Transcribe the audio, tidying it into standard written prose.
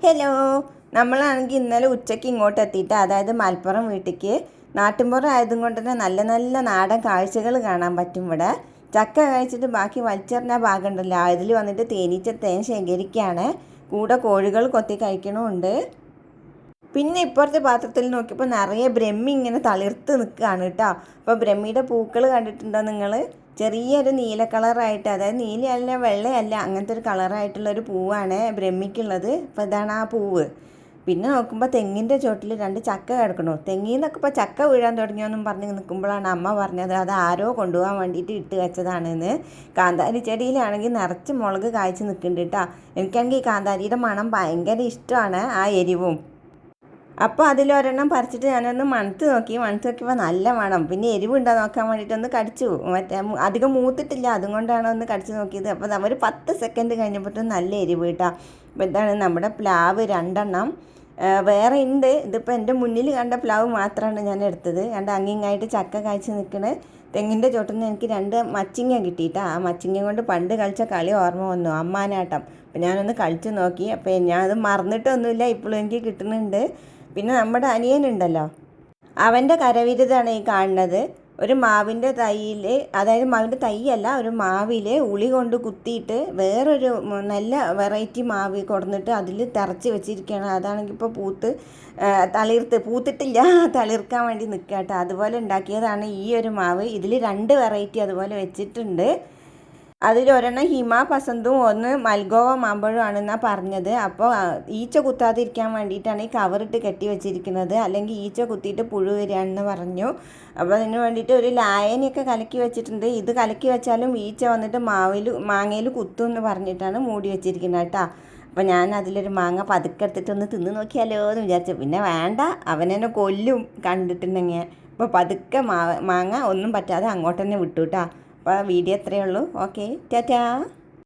Hello, നമ്മളാണെങ്കിൽ ഇന്നലെ ഉച്ചയ്ക്ക് ഇങ്ങോട്ട് എത്തിയിട്ട്, അതായത് മലപ്പുറം വീട്ടിലേക്ക്. നാട്ടിൻപുറം ആയതും കൊണ്ട് തന്നെ നല്ല നല്ല നാടൻ കാഴ്ചകൾ കാണാൻ പറ്റും. ഇവിടെ ചക്ക കഴിച്ചിട്ട് ബാക്കി വലിച്ചെറിഞ്ഞ ഭാഗം ഉണ്ടല്ലോ, അതിൽ വന്നിട്ട് തേൻ ശേഖരിക്കുകയാണ്. കൂടെ കോഴികൾ കൊത്തി കഴിക്കണമുണ്ട്. പിന്നെ ഇപ്പുറത്തെ പാത്രത്തിൽ നോക്കിയപ്പോൾ നിറയെ ബ്രഹ്മി ഇങ്ങനെ തളിർത്ത് നിൽക്കുകയാണ് കേട്ടോ. അപ്പോൾ ബ്രഹ്മിയുടെ പൂക്കൾ കണ്ടിട്ടുണ്ടോ നിങ്ങൾ? ചെറിയൊരു നീല കളറായിട്ട്, അതായത് നീലയല്ല വെള്ളയല്ല, അങ്ങനത്തെ ഒരു കളറായിട്ടുള്ളൊരു പൂവാണ് ബ്രഹ്മിക്കുള്ളത്. അപ്പോൾ ഇതാണ് ആ പൂവ്. പിന്നെ നോക്കുമ്പോൾ തെങ്ങിൻ്റെ ചോട്ടിൽ 2 ചക്ക കിടക്കണു. തെങ്ങിൽ നിന്നൊക്കെ ഇപ്പോൾ ചക്ക വീഴാൻ തുടങ്ങിയോന്നും പറഞ്ഞ് നിൽക്കുമ്പോഴാണ് അമ്മ പറഞ്ഞത് അത് ആരോ കൊണ്ടുപോകാൻ വേണ്ടിയിട്ട് ഇട്ട് വെച്ചതാണെന്ന്. കാന്താരി ചെടിയിലാണെങ്കിൽ നിറച്ച് മുളക് കായ്ച്ച് നിൽക്കുന്നുണ്ട് കേട്ടോ. എനിക്കാണെങ്കിൽ ഈ കാന്താരിയുടെ മണം ഭയങ്കര ഇഷ്ടമാണ്, ആ എരിവും. അപ്പോൾ അതിലൊരെണ്ണം പറിച്ചിട്ട് ഞാനൊന്ന് മണത്ത് നോക്കിയപ്പോൾ നല്ല മണം. പിന്നെ എരിവുണ്ടോ നോക്കാൻ വേണ്ടിയിട്ടൊന്ന് കടിച്ചു. അധികം മൂത്തിട്ടില്ല, അതുകൊണ്ടാണ് ഒന്ന് കടിച്ചു നോക്കിയത്. അപ്പോൾ ഒരു 10 സെക്കൻഡ് കഴിഞ്ഞപ്പോഴത്തേക്കും നല്ല എരിവ് കേട്ടോ. അപ്പോൾ ഇതാണ് നമ്മുടെ പ്ലാവ് 2 വേറെ ഉണ്ട്. ഇതിപ്പോൾ എൻ്റെ മുന്നിൽ കണ്ട പ്ലാവ് മാത്രമാണ് ഞാൻ എടുത്തത്. അങ്ങിങ്ങായിട്ട് ചക്ക കായ്ച്ച് നിൽക്കുന്നത്. തെങ്ങിൻ്റെ ചോട്ടിൽ നിന്ന് എനിക്ക് 2 മച്ചിങ്ങ കിട്ടിയിട്ടാ. ആ മച്ചിങ്ങ കൊണ്ട് പണ്ട് കളിച്ച കളി ഓർമ്മ വന്നു, അമ്മാനാട്ടം. അപ്പോൾ ഞാനൊന്ന് കളിച്ച് നോക്കി. അപ്പോൾ ഞാനത് മറന്നിട്ടൊന്നുമില്ല, ഇപ്പോഴും എനിക്ക് കിട്ടുന്നുണ്ട്. പിന്നെ നമ്മുടെ അനിയനുണ്ടല്ലോ, അവൻ്റെ കരവിരുതാണ് ഈ കാണുന്നത്. ഒരു മാവിൻ്റെ തൈയിൽ, അതായത് മാവിൻ്റെ തൈയല്ല, ഒരു മാവിൽ ഉളി കൊണ്ട് കുത്തിയിട്ട് വേറൊരു നല്ല വെറൈറ്റി മാവ് കൊടുന്നിട്ട് അതിൽ തറച്ച് വെച്ചിരിക്കുകയാണ്. അതാണെങ്കിൽ ഇപ്പോൾ പൂത്തിട്ടില്ല, തളിർക്കാൻ വേണ്ടി നിൽക്കുക കേട്ടോ. അതുപോലെ ഉണ്ടാക്കിയതാണ് ഈ ഒരു മാവ്. ഇതിൽ 2 വെറൈറ്റി അതുപോലെ വെച്ചിട്ടുണ്ട്. അതിലൊരെണ്ണം ഹിമ പസന്തും ഒന്ന് മൽഗോവ മാമ്പഴമാണെന്നാണ് പറഞ്ഞത്. അപ്പോൾ ഈച്ച കുത്താതിരിക്കാൻ വേണ്ടിയിട്ടാണ് ഈ കവറിട്ട് കെട്ടി വെച്ചിരിക്കുന്നത്, അല്ലെങ്കിൽ ഈച്ച കുത്തിയിട്ട് പുഴു വരികയാണെന്ന് പറഞ്ഞു. അപ്പോൾ അതിന് വേണ്ടിയിട്ട് ഒരു ലായനിയൊക്കെ കലക്കി വെച്ചിട്ടുണ്ട്. ഇത് കലക്കി വെച്ചാലും ഈച്ച വന്നിട്ട് മാങ്ങയിൽ കുത്തും എന്ന് പറഞ്ഞിട്ടാണ് മൂടി വെച്ചിരിക്കുന്നത് കേട്ടോ. അപ്പോൾ ഞാൻ അതിലൊരു മാങ്ങ പതുക്കെ എടുത്തിട്ടൊന്ന് തിന്ന് നോക്കിയാലോ എന്ന് വിചാരിച്ചു. പിന്നെ വേണ്ട, അവനെന്നെ കൊല്ലും കണ്ടിട്ടുണ്ടെങ്കിൽ. അപ്പോൾ പതുക്കെ മാങ്ങ ഒന്നും പറ്റാതെ അങ്ങോട്ട് തന്നെ വിട്ടു കേട്ടോ. അപ്പോൾ വീഡിയോ എത്രയേ ഉള്ളൂ. ഓക്കെ, ടാറ്റാ.